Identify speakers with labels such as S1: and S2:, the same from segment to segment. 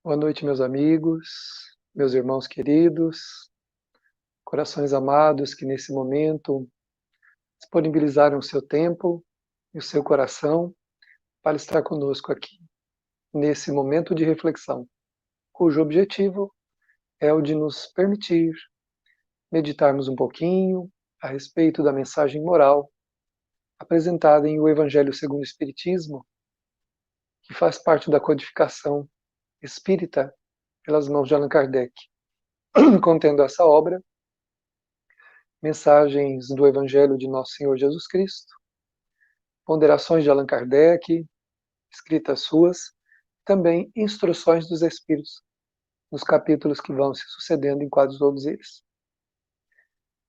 S1: Boa noite, meus amigos, meus irmãos queridos, corações amados que nesse momento disponibilizaram o seu tempo e o seu coração para estar conosco aqui, nesse momento de reflexão, cujo objetivo é o de nos permitir meditarmos um pouquinho a respeito da mensagem moral apresentada em O Evangelho segundo o Espiritismo, que faz parte da codificação espírita pelas mãos de Allan Kardec. Contendo essa obra, mensagens do Evangelho de Nosso Senhor Jesus Cristo, ponderações de Allan Kardec, escritas suas, também instruções dos Espíritos, nos capítulos que vão se sucedendo em quase todos eles.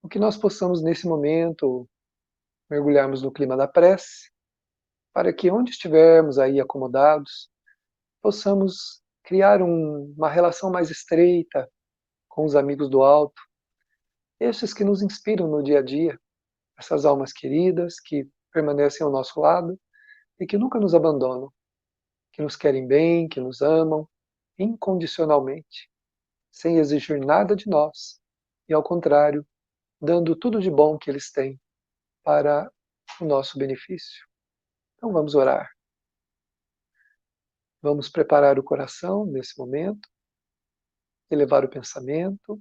S1: O que nós possamos, nesse momento, mergulharmos no clima da prece, para que onde estivermos aí acomodados, possamos criar uma relação mais estreita com os amigos do alto, estes que nos inspiram no dia a dia, essas almas queridas que permanecem ao nosso lado e que nunca nos abandonam, que nos querem bem, que nos amam incondicionalmente, sem exigir nada de nós, e ao contrário, dando tudo de bom que eles têm para o nosso benefício. Então vamos orar. Vamos preparar o coração nesse momento, elevar o pensamento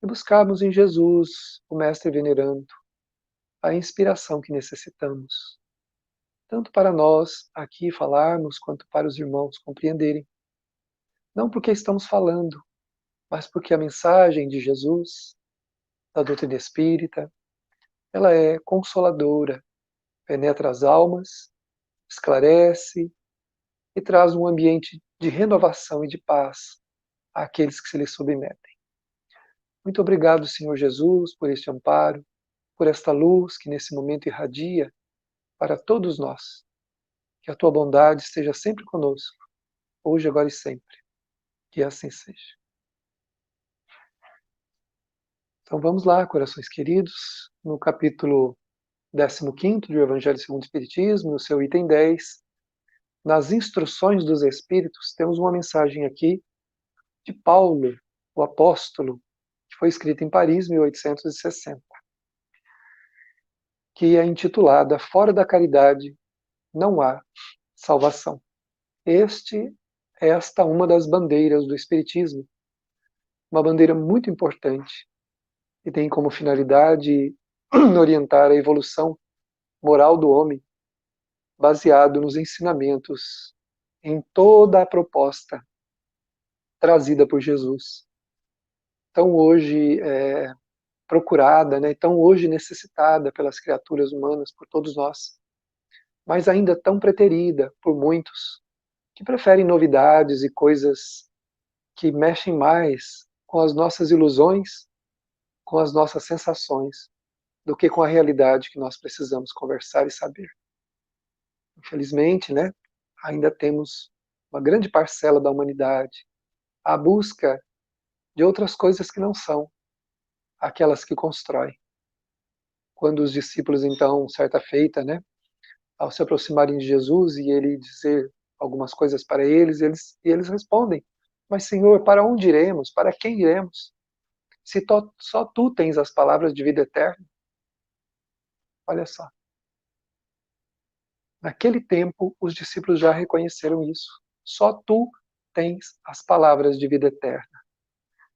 S1: e buscarmos em Jesus, o Mestre venerando, a inspiração que necessitamos, tanto para nós aqui falarmos, quanto para os irmãos compreenderem. Não porque estamos falando, mas porque a mensagem de Jesus, da doutrina espírita, ela é consoladora, penetra as almas, esclarece e traz um ambiente de renovação e de paz àqueles que se lhe submetem. Muito obrigado, Senhor Jesus, por este amparo, por esta luz que nesse momento irradia para todos nós. Que a tua bondade esteja sempre conosco, hoje, agora e sempre. Que assim seja. Então vamos lá, corações queridos, no capítulo 15º do Evangelho segundo o Espiritismo, no seu item 10, nas instruções dos Espíritos, temos uma mensagem aqui de Paulo, o apóstolo, que foi escrita em Paris, 1860, que é intitulada Fora da Caridade não há salvação. Esta é uma das bandeiras do Espiritismo, uma bandeira muito importante, que tem como finalidade orientar a evolução moral do homem, baseado nos ensinamentos em toda a proposta trazida por Jesus, tão hoje procurada, né, tão hoje necessitada pelas criaturas humanas, por todos nós, mas ainda tão preterida por muitos, que preferem novidades e coisas que mexem mais com as nossas ilusões, com as nossas sensações, do que com a realidade que nós precisamos conversar e saber. Infelizmente, né, ainda temos uma grande parcela da humanidade à busca de outras coisas que não são aquelas que constroem. Quando os discípulos, então, certa feita, né, ao se aproximarem de Jesus e ele dizer algumas coisas para eles, eles respondem: Mas, Senhor, para onde iremos? Para quem iremos? Se só tu tens as palavras de vida eterna. Olha só. Naquele tempo, os discípulos já reconheceram isso. Só tu tens as palavras de vida eterna.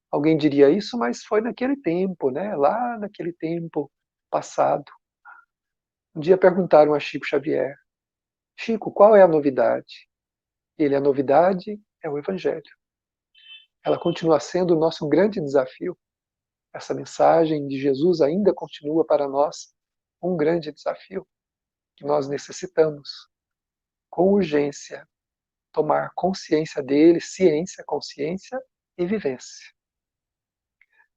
S1: Alguém diria isso, mas foi naquele tempo, né? Lá naquele tempo passado. Um dia perguntaram a Chico Xavier: Chico, qual é a novidade? A novidade é o Evangelho. Ela continua sendo o nosso grande desafio. Essa mensagem de Jesus ainda continua para nós um grande desafio que nós necessitamos, com urgência, tomar consciência dele, ciência, consciência e vivência.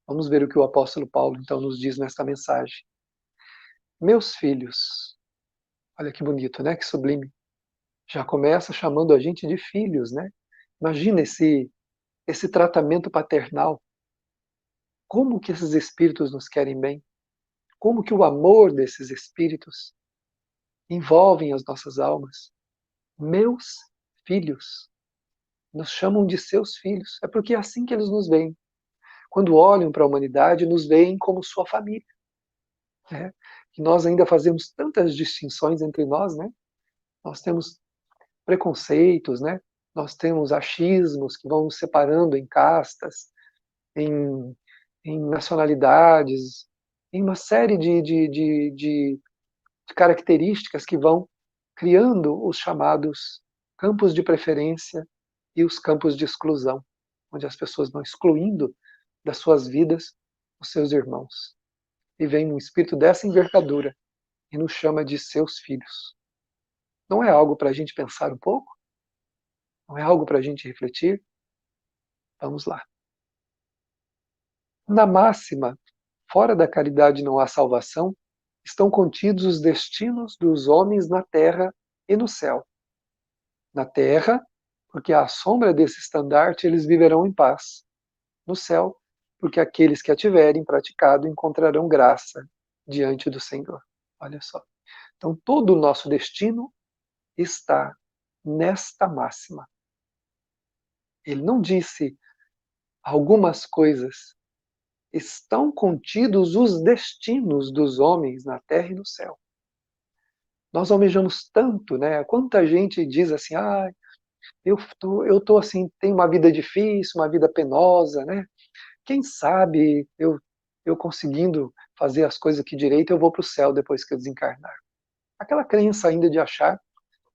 S1: Vamos ver o que o apóstolo Paulo então nos diz nesta mensagem. Meus filhos, olha que bonito, né? Que sublime. Já começa chamando a gente de filhos, né? Imagina esse tratamento paternal. Como que esses espíritos nos querem bem? Como que o amor desses espíritos envolvem as nossas almas? Meus filhos. nos chamam de seus filhos. É porque é assim que eles nos veem. Quando olham para a humanidade, nos veem como sua família. Né? E nós ainda fazemos tantas distinções entre nós, né? Nós temos preconceitos, né? Nós temos achismos que vão nos separando em castas, em, em nacionalidades, em uma série de características que vão criando os chamados campos de preferência e os campos de exclusão, onde as pessoas vão excluindo das suas vidas os seus irmãos. E vem um espírito dessa envergadura e nos chama de seus filhos. Não é algo para a gente pensar um pouco? Não é algo para a gente refletir? Vamos lá. Na máxima, fora da caridade não há salvação, estão contidos os destinos dos homens na terra e no céu. Na terra, porque à sombra desse estandarte eles viverão em paz. No céu, porque aqueles que a tiverem praticado encontrarão graça diante do Senhor. Olha só. Então, todo o nosso destino está nesta máxima. Ele não disse algumas coisas. Estão contidos os destinos dos homens na terra e no céu. Nós almejamos tanto, né? Quanta gente diz assim, eu tô assim, tenho uma vida difícil, uma vida penosa, né? Quem sabe eu conseguindo fazer as coisas aqui direito, eu vou para o céu depois que eu desencarnar. Aquela crença ainda de achar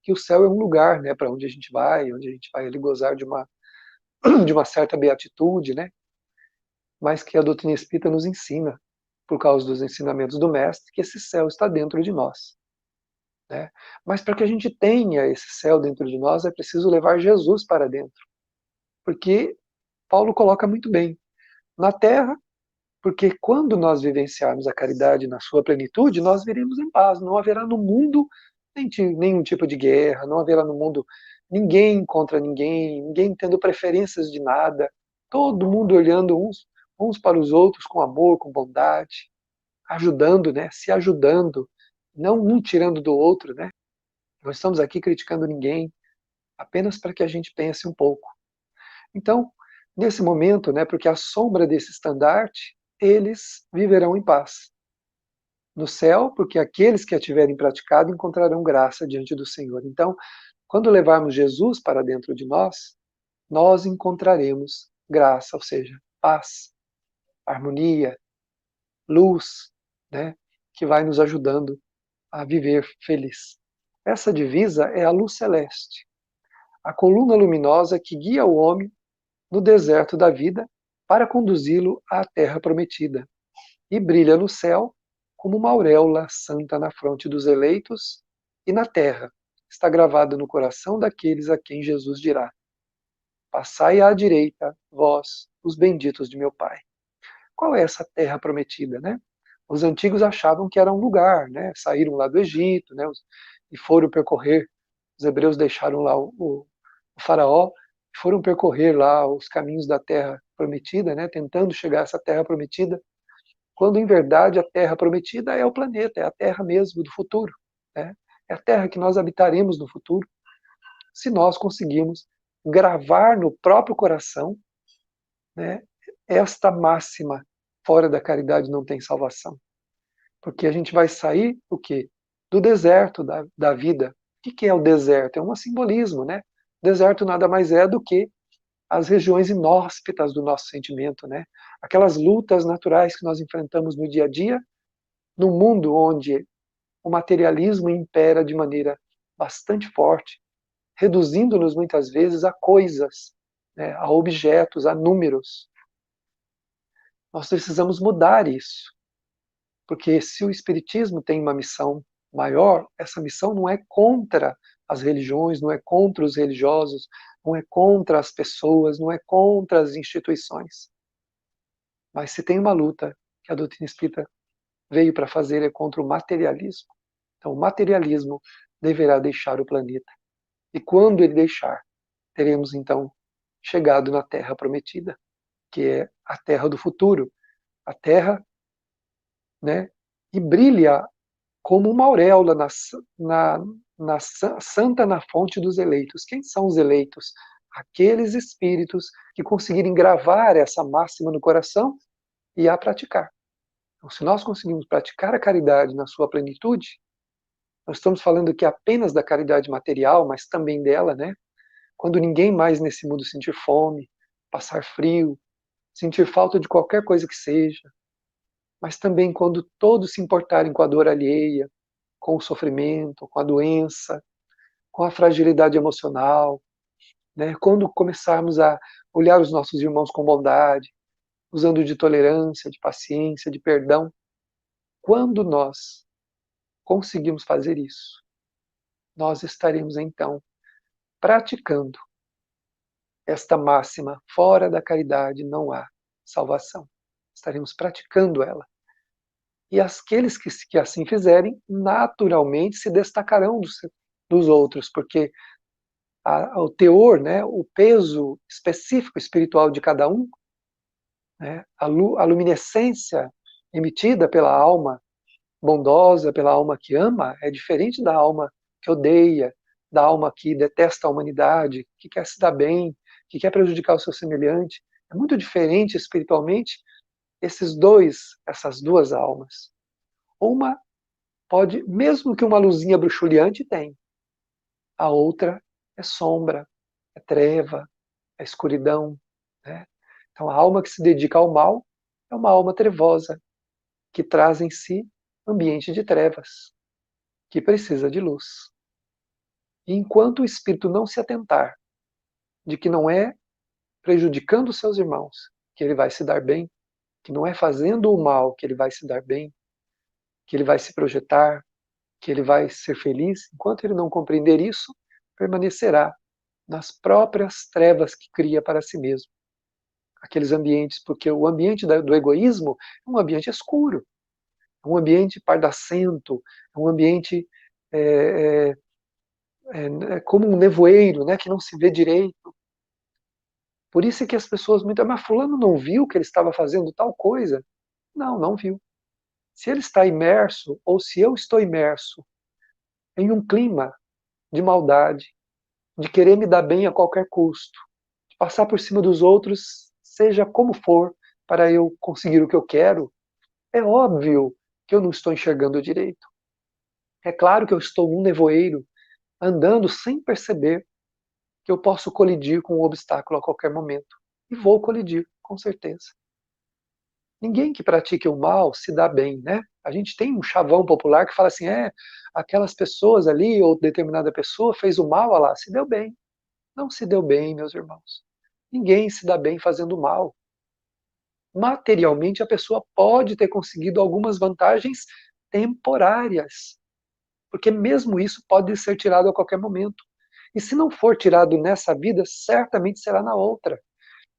S1: que o céu é um lugar, né, para onde onde a gente vai ali gozar de uma certa beatitude, né? Mas que a doutrina espírita nos ensina, por causa dos ensinamentos do mestre, que esse céu está dentro de nós. Né? Mas para que a gente tenha esse céu dentro de nós, é preciso levar Jesus para dentro. Porque Paulo coloca muito bem, na terra, porque quando nós vivenciarmos a caridade na sua plenitude, nós viremos em paz. Não haverá no mundo nenhum tipo de guerra, não haverá no mundo ninguém contra ninguém, ninguém tendo preferências de nada, todo mundo olhando uns para os outros com amor, com bondade, ajudando, né? Se ajudando, não um tirando do outro, né? Não estamos aqui criticando ninguém, apenas para que a gente pense um pouco. Então, nesse momento, né, porque à sombra desse estandarte, eles viverão em paz. No céu, porque aqueles que a tiverem praticado encontrarão graça diante do Senhor. Então, quando levarmos Jesus para dentro de nós, nós encontraremos graça, ou seja, paz, harmonia, luz, né, que vai nos ajudando a viver feliz. Essa divisa é a luz celeste, a coluna luminosa que guia o homem no deserto da vida para conduzi-lo à terra prometida, e brilha no céu como uma auréola santa na fronte dos eleitos e na terra. Está gravada no coração daqueles a quem Jesus dirá: Passai à direita, vós, os benditos de meu Pai. Qual é essa terra prometida, né? Os antigos achavam que era um lugar, né? Saíram lá do Egito, né? E foram percorrer. Os hebreus deixaram lá o faraó, foram percorrer lá os caminhos da terra prometida, né? Tentando chegar a essa terra prometida, quando em verdade a terra prometida é o planeta, é a terra mesmo do futuro, né? É a terra que nós habitaremos no futuro, se nós conseguirmos gravar no próprio coração, né, esta máxima: fora da caridade não tem salvação. Porque a gente vai sair o quê? Do deserto da vida. O que é o deserto? É um simbolismo, né? O deserto nada mais é do que as regiões inóspitas do nosso sentimento, né? Aquelas lutas naturais que nós enfrentamos no dia a dia, num mundo onde o materialismo impera de maneira bastante forte, reduzindo-nos muitas vezes a coisas, né? A objetos, a números. Nós precisamos mudar isso. Porque se o Espiritismo tem uma missão maior, essa missão não é contra as religiões, não é contra os religiosos, não é contra as pessoas, não é contra as instituições. Mas se tem uma luta que a doutrina espírita veio para fazer é contra o materialismo. Então, o materialismo deverá deixar o planeta. E quando ele deixar, teremos então chegado na Terra prometida, que é a Terra do futuro, a Terra, né, e brilha como uma auréola na santa na fonte dos eleitos. Quem são os eleitos? aqueles espíritos que conseguirem gravar essa máxima no coração e a praticar. Então, se nós conseguimos praticar a caridade na sua plenitude, nós estamos falando aqui apenas da caridade material, mas também dela, né? Quando ninguém mais nesse mundo sentir fome, passar frio, sentir falta de qualquer coisa que seja, mas também quando todos se importarem com a dor alheia, com o sofrimento, com a doença, com a fragilidade emocional, né? Quando começarmos a olhar os nossos irmãos com bondade, usando de tolerância, de paciência, de perdão, quando nós conseguimos fazer isso, nós estaremos então praticando esta máxima: fora da caridade não há salvação. Estaremos praticando ela. E aqueles que assim fizerem, naturalmente se destacarão dos outros, porque o teor, né, o peso específico espiritual de cada um, né, a luminescência emitida pela alma bondosa, pela alma que ama, é diferente da alma que odeia, da alma que detesta a humanidade, que quer se dar bem, que quer prejudicar o seu semelhante. É muito diferente espiritualmente essas duas almas. Uma pode, mesmo que uma luzinha bruxuleante tem, a outra é sombra, é treva, é escuridão, né? Então a alma que se dedica ao mal é uma alma trevosa, que traz em si ambiente de trevas, que precisa de luz. E enquanto o espírito não se atentar de que não é prejudicando seus irmãos que ele vai se dar bem, que não é fazendo o mal que ele vai se dar bem, que ele vai se projetar, que ele vai ser feliz, enquanto ele não compreender isso, permanecerá nas próprias trevas que cria para si mesmo. Aqueles ambientes, porque o ambiente do egoísmo é um ambiente escuro, é um ambiente pardacento, é um ambiente é, é como um nevoeiro, né, que não se vê direito. Por isso é que as pessoas muitas, mas fulano não viu que ele estava fazendo tal coisa? Não, não viu. Se ele está imerso, ou se eu estou imerso em um clima de maldade, de querer me dar bem a qualquer custo, de passar por cima dos outros, seja como for, para eu conseguir o que eu quero, é óbvio que eu não estou enxergando direito. É claro que eu estou num nevoeiro, andando sem perceber que eu posso colidir com um obstáculo a qualquer momento. E vou colidir, com certeza. Ninguém que pratique o mal se dá bem, né? A gente tem um chavão popular que fala assim, aquelas pessoas ali, ou determinada pessoa fez o mal, olha lá, se deu bem. Não se deu bem, meus irmãos. Ninguém se dá bem fazendo mal. Materialmente, a pessoa pode ter conseguido algumas vantagens temporárias, porque mesmo isso pode ser tirado a qualquer momento. E se não for tirado nessa vida, certamente será na outra.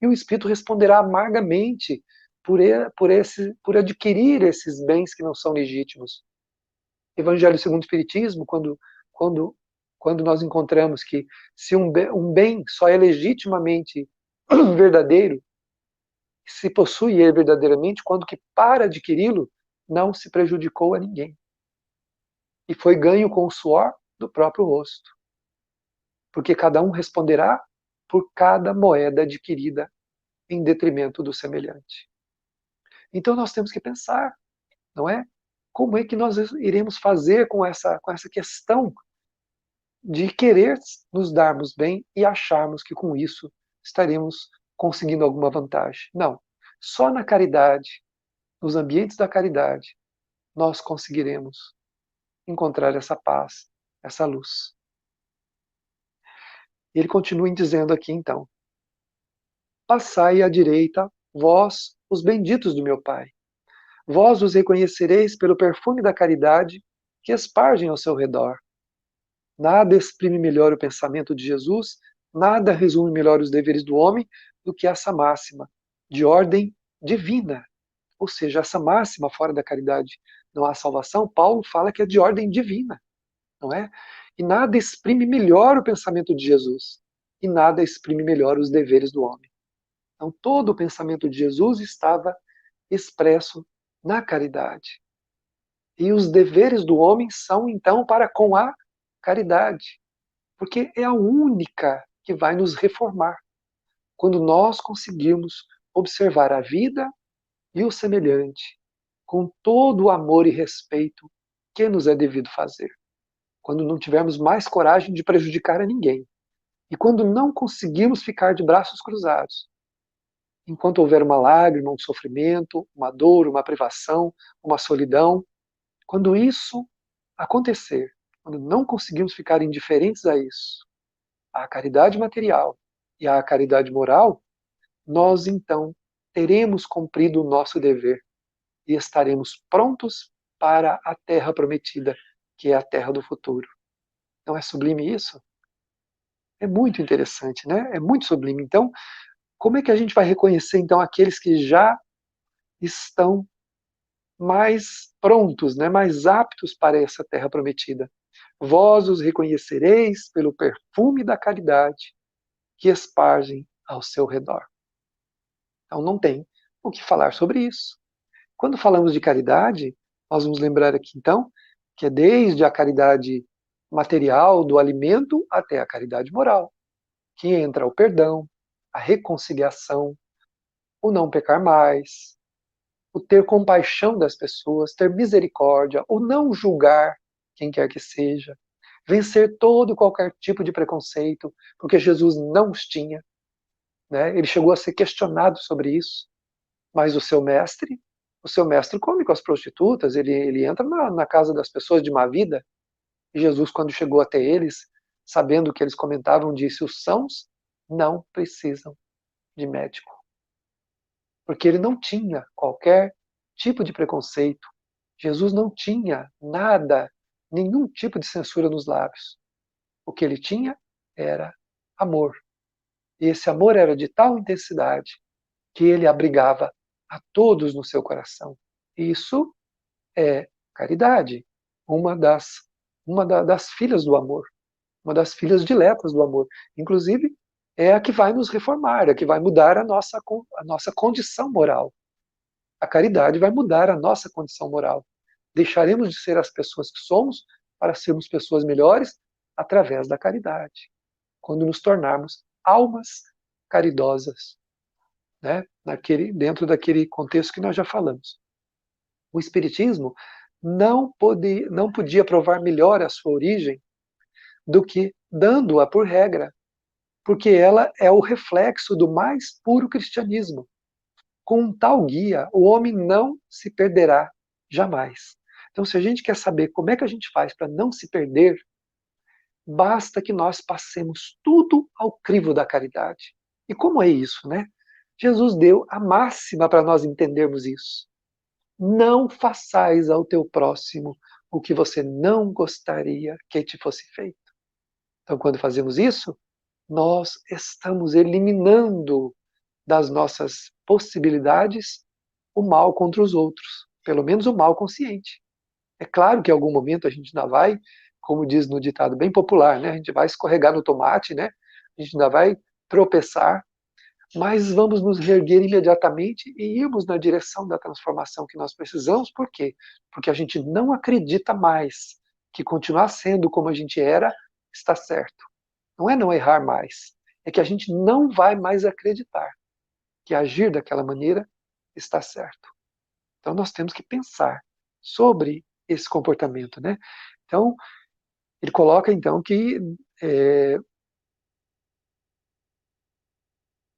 S1: E o espírito responderá amargamente por adquirir esses bens que não são legítimos. Evangelho segundo o Espiritismo, quando, quando nós encontramos que se um bem só é legitimamente verdadeiro, se possui ele verdadeiramente, quando que para adquiri-lo, não se prejudicou a ninguém. E foi ganho com o suor do próprio rosto. Porque cada um responderá por cada moeda adquirida em detrimento do semelhante. Então nós temos que pensar, não é? Como é que nós iremos fazer com essa questão de querer nos darmos bem e acharmos que com isso estaremos conseguindo alguma vantagem? Não. Só na caridade, nos ambientes da caridade, nós conseguiremos encontrar essa paz, essa luz. Ele continua dizendo aqui então: passai à direita, vós, os benditos do meu Pai. Vós os reconhecereis pelo perfume da caridade que espargem ao seu redor. Nada exprime melhor o pensamento de Jesus, nada resume melhor os deveres do homem do que essa máxima, de ordem divina. Ou seja, essa máxima fora da caridade não há salvação, Paulo fala que é de ordem divina, não é? E nada exprime melhor o pensamento de Jesus, e nada exprime melhor os deveres do homem. Então, todo o pensamento de Jesus estava expresso na caridade. E os deveres do homem são, então, para com a caridade. Porque é a única que vai nos reformar. Quando nós conseguirmos observar a vida e o semelhante com todo o amor e respeito que nos é devido fazer. Quando não tivermos mais coragem de prejudicar a ninguém. E quando não conseguirmos ficar de braços cruzados, enquanto houver uma lágrima, um sofrimento, uma dor, uma privação, uma solidão, quando isso acontecer, quando não conseguirmos ficar indiferentes a isso, à caridade material e à caridade moral, nós então teremos cumprido o nosso dever e estaremos prontos para a terra prometida, que é a terra do futuro. Não é sublime isso? É muito interessante, né? É muito sublime. Então, como é que a gente vai reconhecer então aqueles que já estão mais prontos, né, mais aptos para essa terra prometida? Vós os reconhecereis pelo perfume da caridade que espargem ao seu redor. Então não tem o que falar sobre isso. Quando falamos de caridade, nós vamos lembrar aqui então que é desde a caridade material do alimento até a caridade moral, que entra o perdão, a reconciliação, o não pecar mais, o ter compaixão das pessoas, ter misericórdia, o não julgar quem quer que seja, vencer todo e qualquer tipo de preconceito, porque Jesus não os tinha, né? Ele chegou a ser questionado sobre isso, mas o seu mestre come com as prostitutas, ele entra na casa das pessoas de má vida, e Jesus, quando chegou até eles, sabendo o que eles comentavam, disse: os sãos não precisam de médico, porque ele não tinha qualquer tipo de preconceito. Jesus não tinha nada, nenhum tipo de censura nos lábios. O que ele tinha era amor. E esse amor era de tal intensidade que ele abrigava a todos no seu coração. Isso é caridade, das filhas do amor, uma das filhas diletas do amor. Inclusive, é a que vai nos reformar, é a que vai mudar a nossa condição moral. A caridade vai mudar a nossa condição moral. Deixaremos de ser as pessoas que somos para sermos pessoas melhores através da caridade. Quando nos tornarmos almas caridosas, né? Dentro daquele contexto que nós já falamos. O Espiritismo não podia provar melhor a sua origem do que dando-a por regra, porque ela é o reflexo do mais puro cristianismo. Com um tal guia, o homem não se perderá jamais. Então, se a gente quer saber como é que a gente faz para não se perder, basta que nós passemos tudo ao crivo da caridade. E como é isso, né? Jesus deu a máxima para nós entendermos isso. Não façais ao teu próximo o que você não gostaria que te fosse feito. Então, quando fazemos isso, nós estamos eliminando das nossas possibilidades o mal contra os outros, pelo menos o mal consciente. É claro que em algum momento a gente ainda vai, como diz no ditado bem popular, né, a gente vai escorregar no tomate, né, a gente ainda vai tropeçar, mas vamos nos reerguer imediatamente e irmos na direção da transformação que nós precisamos. Por quê? Porque a gente não acredita mais que continuar sendo como a gente era está certo. Não é não errar mais, é que a gente não vai mais acreditar que agir daquela maneira está certo. Então nós temos que pensar sobre esse comportamento, né? Então ele coloca então que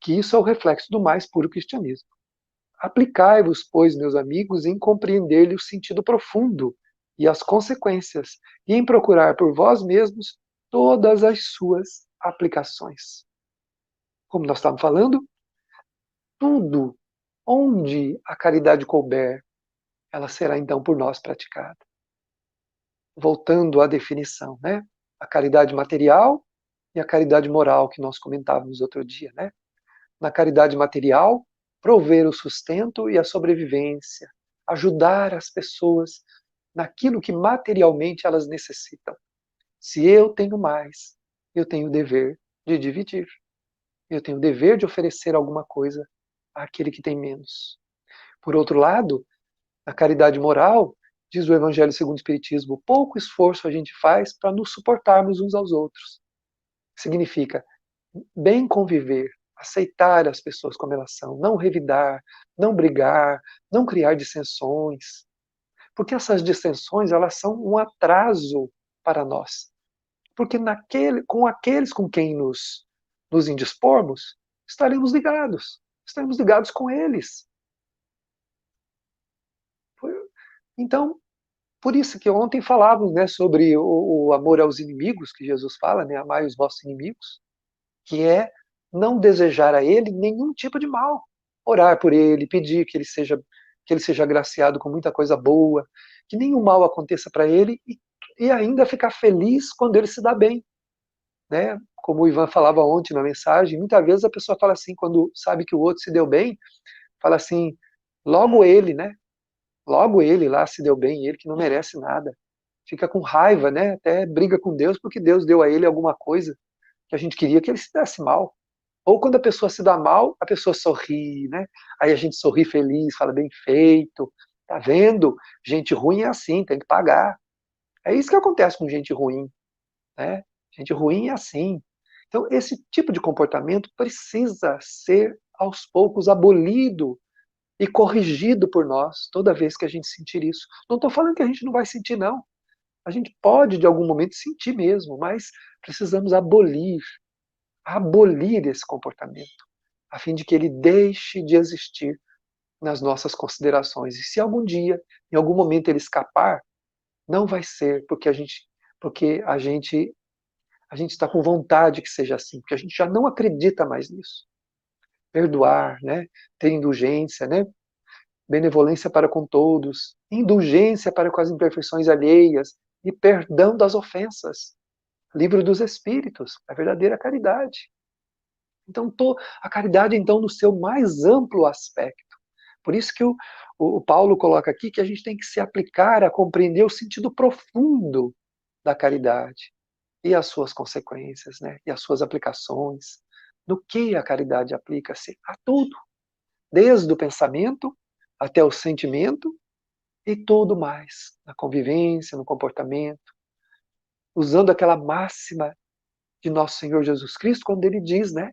S1: isso é o reflexo do mais puro cristianismo. Aplicai-vos, pois, meus amigos, em compreender-lhe o sentido profundo e as consequências, e em procurar por vós mesmos todas as suas aplicações. Como nós estávamos falando, tudo onde a caridade couber, ela será então por nós praticada. Voltando à definição, né? A caridade material e a caridade moral que nós comentávamos outro dia, né? Na caridade material, prover o sustento e a sobrevivência, ajudar as pessoas naquilo que materialmente elas necessitam. Se eu tenho mais, eu tenho o dever de dividir. Eu tenho o dever de oferecer alguma coisa àquele que tem menos. Por outro lado, na caridade moral, diz o Evangelho segundo o Espiritismo, pouco esforço a gente faz para nos suportarmos uns aos outros. Significa, bem conviver, aceitar as pessoas como elas são, não revidar, não brigar, não criar dissensões, porque essas dissensões elas são um atraso para nós. Porque com aqueles com quem nos indispormos, estaremos ligados com eles. Então, por isso que ontem falávamos, né, sobre o amor aos inimigos, que Jesus fala, né, amai os vossos inimigos, que é não desejar a ele nenhum tipo de mal. Orar por ele, pedir que ele seja agraciado com muita coisa boa, que nenhum mal aconteça para ele e ainda ficar feliz quando ele se dá bem. Né? Como o Ivan falava ontem na mensagem, muitas vezes a pessoa fala assim, quando sabe que o outro se deu bem, fala assim, logo ele, né? Logo ele lá se deu bem, ele que não merece nada. Fica com raiva, né? Até briga com Deus porque Deus deu a ele alguma coisa que a gente queria que ele se desse mal. Ou quando a pessoa se dá mal, a pessoa sorri, né? Aí a gente sorri feliz, fala bem feito. Tá vendo? Gente ruim é assim, tem que pagar. É isso que acontece com gente ruim, né? Gente ruim é assim. Então, esse tipo de comportamento precisa ser, aos poucos, abolido e corrigido por nós, toda vez que a gente sentir isso. Não estou falando que a gente não vai sentir, não. A gente pode, de algum momento, sentir mesmo, mas precisamos abolir esse comportamento, a fim de que ele deixe de existir nas nossas considerações. E se algum dia, em algum momento, ele escapar, não vai ser porque a gente está com vontade que seja assim, porque a gente já não acredita mais nisso. Perdoar, né? Ter indulgência, né? Benevolência para com todos, indulgência para com as imperfeições alheias e perdão das ofensas. Livro dos Espíritos, a verdadeira caridade. Então, a caridade, então, no seu mais amplo aspecto. Por isso que o Paulo coloca aqui que a gente tem que se aplicar a compreender o sentido profundo da caridade e as suas consequências, né? E as suas aplicações. No que a caridade aplica-se? A tudo, desde o pensamento até o sentimento e tudo mais, na convivência, no comportamento, usando aquela máxima de nosso Senhor Jesus Cristo, quando ele diz, né?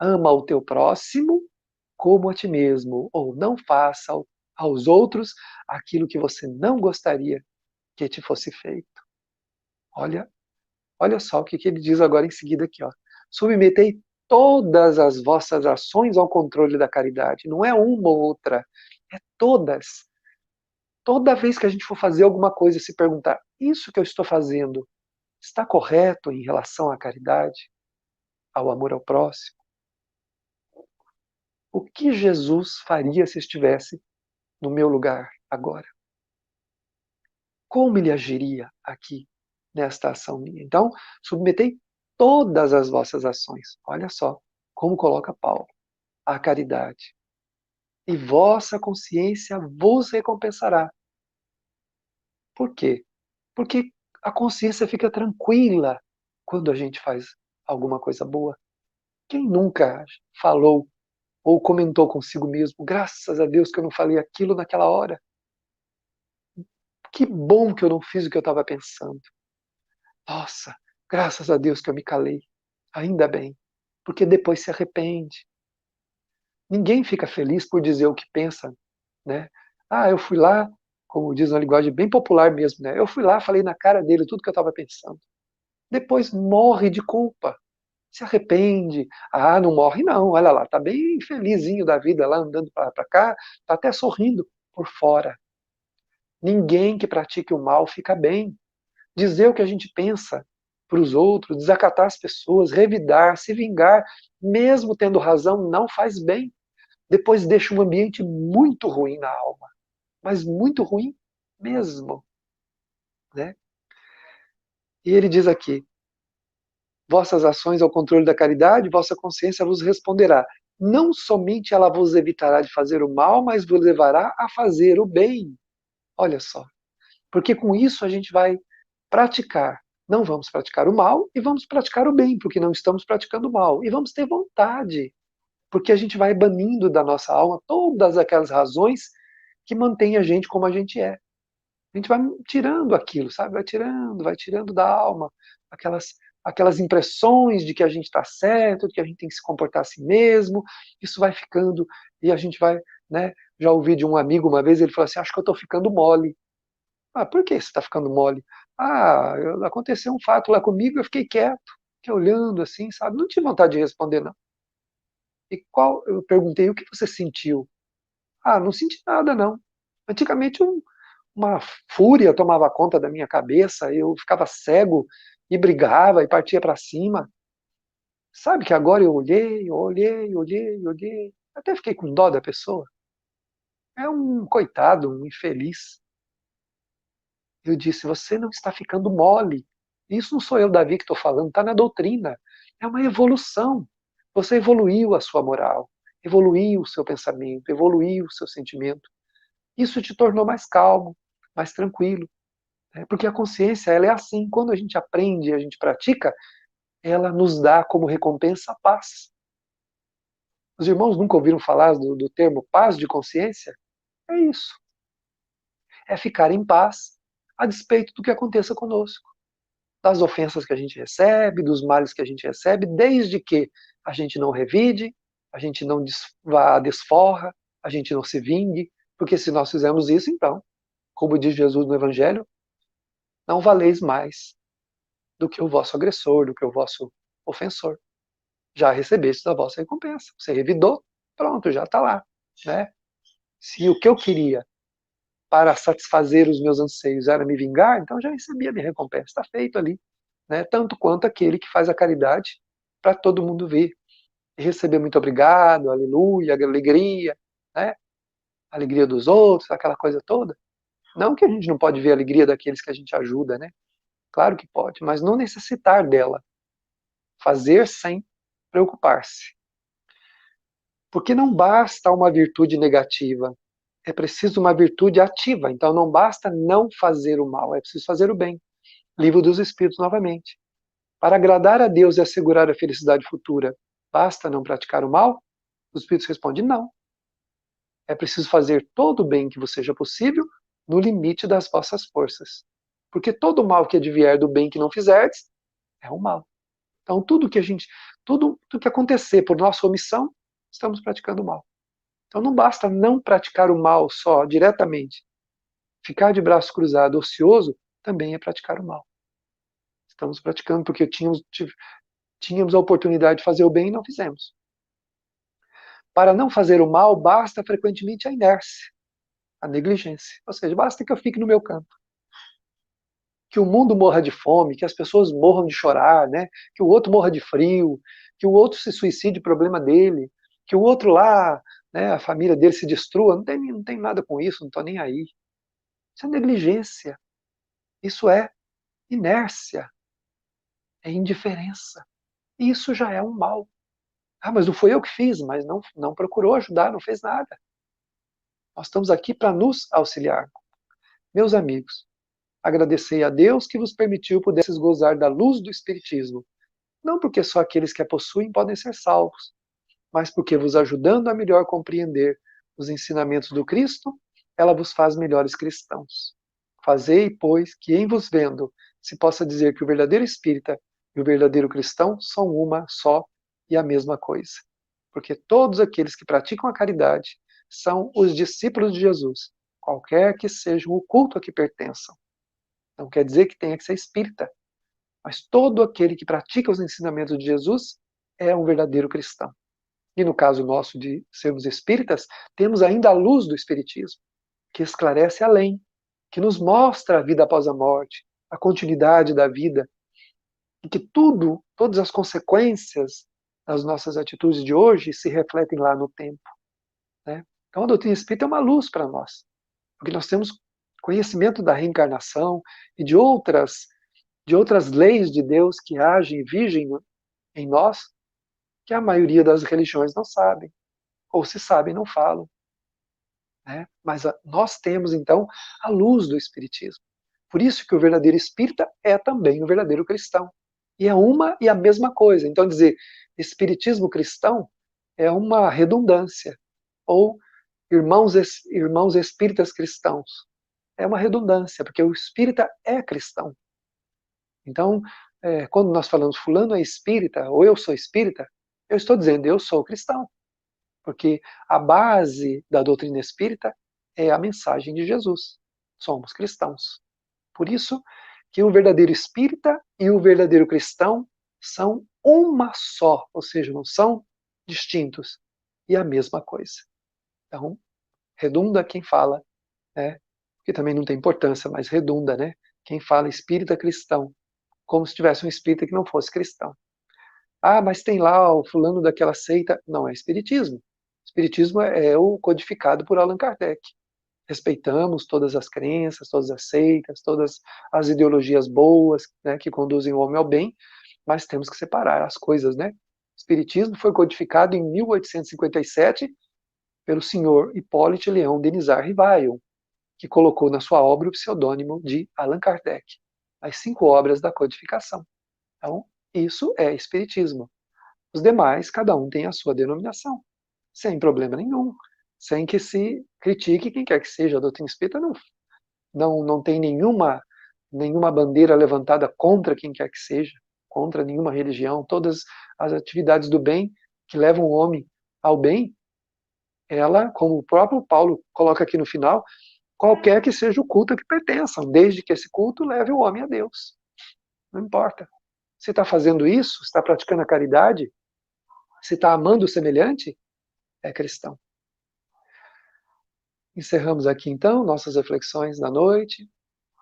S1: Ama o teu próximo como a ti mesmo, ou não faça aos outros aquilo que você não gostaria que te fosse feito. Olha, olha só o que ele diz agora em seguida aqui, ó. Submetei todas as vossas ações ao controle da caridade. Não é uma ou outra, é todas. Toda vez que a gente for fazer alguma coisa, se perguntar: isso que eu estou fazendo está correto em relação à caridade, ao amor ao próximo? O que Jesus faria se estivesse no meu lugar agora? Como ele agiria aqui nesta ação minha? Então, submetei todas as vossas ações. Olha só como coloca Paulo, à caridade. E vossa consciência vos recompensará. Por quê? Porque a consciência fica tranquila quando a gente faz alguma coisa boa. Quem nunca falou ou comentou consigo mesmo, graças a Deus que eu não falei aquilo naquela hora? Que bom que eu não fiz o que eu estava pensando. Nossa, graças a Deus que eu me calei. Ainda bem, porque depois se arrepende. Ninguém fica feliz por dizer o que pensa, né? Ah, eu fui lá, como diz uma linguagem bem popular mesmo, né? Eu fui lá, falei na cara dele tudo que eu estava pensando. Depois morre de culpa, se arrepende. Ah, não morre não, olha lá, tá bem felizinho da vida lá, andando para cá, tá até sorrindo por fora. Ninguém que pratique o mal fica bem. Dizer o que a gente pensa para os outros, desacatar as pessoas, revidar, se vingar, mesmo tendo razão, não faz bem. Depois deixa um ambiente muito ruim na alma, mas muito ruim mesmo, né? E ele diz aqui: vossas ações ao controle da caridade, vossa consciência vos responderá. Não somente ela vos evitará de fazer o mal, mas vos levará a fazer o bem. Olha só. Porque com isso a gente vai praticar. Não vamos praticar o mal e vamos praticar o bem, porque não estamos praticando o mal. E vamos ter vontade, porque a gente vai banindo da nossa alma todas aquelas razões que mantêm a gente como a gente é. A gente vai tirando aquilo, sabe? Vai tirando da alma aquelas aquelas impressões de que a gente está certo, de que a gente tem que se comportar assim mesmo, isso vai ficando, e a gente vai, né? Já ouvi de um amigo uma vez, ele falou assim, acho que eu estou ficando mole. Ah, por que você está ficando mole? Ah, aconteceu um fato lá comigo, eu fiquei quieto, fiquei olhando assim, sabe? Não tive vontade de responder, não. E qual, eu perguntei, o que você sentiu? Ah, não senti nada, não. Antigamente uma fúria tomava conta da minha cabeça, eu ficava cego e brigava e partia para cima. Sabe que agora eu olhei, até fiquei com dó da pessoa. É um coitado, um infeliz. Eu disse, você não está ficando mole. Isso não sou eu, Davi, que estou falando, está na doutrina. É uma evolução. Você evoluiu a sua moral, evoluiu o seu pensamento, evoluiu o seu sentimento. Isso te tornou mais calmo, mais tranquilo. Né? Porque a consciência, ela é assim. Quando a gente aprende, a gente pratica, ela nos dá como recompensa a paz. Os irmãos nunca ouviram falar do termo paz de consciência? É isso. É ficar em paz a despeito do que aconteça conosco. Das ofensas que a gente recebe, dos males que a gente recebe, desde que a gente não revide, a gente não vá desforra, a gente não se vingue, porque se nós fizermos isso, então, como diz Jesus no Evangelho, não valeis mais do que o vosso agressor, do que o vosso ofensor. Já recebeste a vossa recompensa. Você revidou, pronto, já está lá. Né? Se o que eu queria para satisfazer os meus anseios era me vingar, então já recebi a minha recompensa, está feito ali. Né? Tanto quanto aquele que faz a caridade para todo mundo ver. E receber muito obrigado, aleluia, alegria, né? Alegria dos outros, aquela coisa toda. Não que a gente não pode ver a alegria daqueles que a gente ajuda, né? Claro que pode, mas não necessitar dela. Fazer sem preocupar-se. Porque não basta uma virtude negativa, é preciso uma virtude ativa. Então não basta não fazer o mal, é preciso fazer o bem. Livro dos Espíritos novamente. Para agradar a Deus e assegurar a felicidade futura, basta não praticar o mal? Os Espíritos respondem não. É preciso fazer todo o bem que vos seja possível no limite das vossas forças. Porque todo mal que advier do bem que não fizerdes é um mal. Então tudo que acontecer por nossa omissão, estamos praticando o mal. Então não basta não praticar o mal só, diretamente. Ficar de braço cruzado, ocioso, também é praticar o mal. Estamos praticando porque tínhamos a oportunidade de fazer o bem e não fizemos. Para não fazer o mal, basta frequentemente a inércia, a negligência. Ou seja, basta que eu fique no meu canto. Que o mundo morra de fome, que as pessoas morram de chorar, né? Que o outro morra de frio, que o outro se suicide, problema dele, que o outro lá, né, a família dele se destrua. Não tem nada com isso, não estou nem aí. Isso é negligência. Isso é inércia. É indiferença. Isso já é um mal. Ah, mas não foi eu que fiz, mas não procurou ajudar, não fez nada. Nós estamos aqui para nos auxiliar. Meus amigos, agradecei a Deus que vos permitiu pudesses gozar da luz do Espiritismo, não porque só aqueles que a possuem podem ser salvos, mas porque vos ajudando a melhor compreender os ensinamentos do Cristo, ela vos faz melhores cristãos. Fazei, pois, que em vos vendo se possa dizer que o verdadeiro espírita e o verdadeiro cristão são uma só e a mesma coisa. Porque todos aqueles que praticam a caridade são os discípulos de Jesus, qualquer que seja o culto a que pertençam. Não quer dizer que tenha que ser espírita, mas todo aquele que pratica os ensinamentos de Jesus é um verdadeiro cristão. E no caso nosso de sermos espíritas, temos ainda a luz do espiritismo, que esclarece além, que nos mostra a vida após a morte, a continuidade da vida, e que todas as consequências das nossas atitudes de hoje se refletem lá no tempo. Né? Então a doutrina espírita é uma luz para nós, porque nós temos conhecimento da reencarnação e de outras leis de Deus que agem e vigem em nós, que a maioria das religiões não sabem, ou se sabem, não falam. Né? Mas nós temos, então, a luz do Espiritismo. Por isso que o verdadeiro espírita é também o verdadeiro cristão. E é uma e a mesma coisa. Então, dizer espiritismo cristão é uma redundância. Ou irmãos espíritas cristãos. É uma redundância, porque o espírita é cristão. Então, quando nós falamos fulano é espírita, ou eu sou espírita, eu estou dizendo eu sou cristão, porque a base da doutrina espírita é a mensagem de Jesus. Somos cristãos. Por isso que o verdadeiro espírita e o verdadeiro cristão são uma só, ou seja, não são distintos, e a mesma coisa. Então, redunda quem fala, né? Que também não tem importância, mas redunda, né? Quem fala espírita cristão, como se tivesse um espírita que não fosse cristão. Ah, mas tem lá o fulano daquela seita. Não é espiritismo. Espiritismo é o codificado por Allan Kardec. Respeitamos todas as crenças, todas as seitas, todas as ideologias boas, né, que conduzem o homem ao bem, mas temos que separar as coisas, né? O Espiritismo foi codificado em 1857 pelo senhor Hipólite Leão Denizar Rivail, que colocou na sua obra o pseudônimo de Allan Kardec, as 5 obras da codificação. Então, isso é Espiritismo. Os demais, cada um tem a sua denominação, sem problema nenhum, sem que se critique quem quer que seja. A doutrina espírita não tem nenhuma bandeira levantada contra quem quer que seja, contra nenhuma religião. Todas as atividades do bem que levam o homem ao bem, ela, como o próprio Paulo coloca aqui no final, qualquer que seja o culto a que pertençam, desde que esse culto leve o homem a Deus. Não importa. Se está fazendo isso, se está praticando a caridade, se está amando o semelhante, é cristão. Encerramos aqui então nossas reflexões da noite,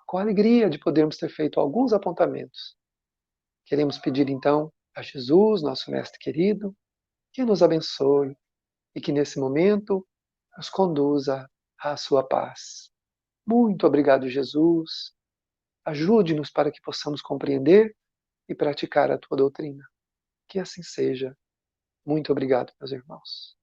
S1: com a alegria de podermos ter feito alguns apontamentos. Queremos pedir então a Jesus, nosso Mestre querido, que nos abençoe e que nesse momento nos conduza à sua paz. Muito obrigado, Jesus. Ajude-nos para que possamos compreender e praticar a tua doutrina. Que assim seja. Muito obrigado, meus irmãos.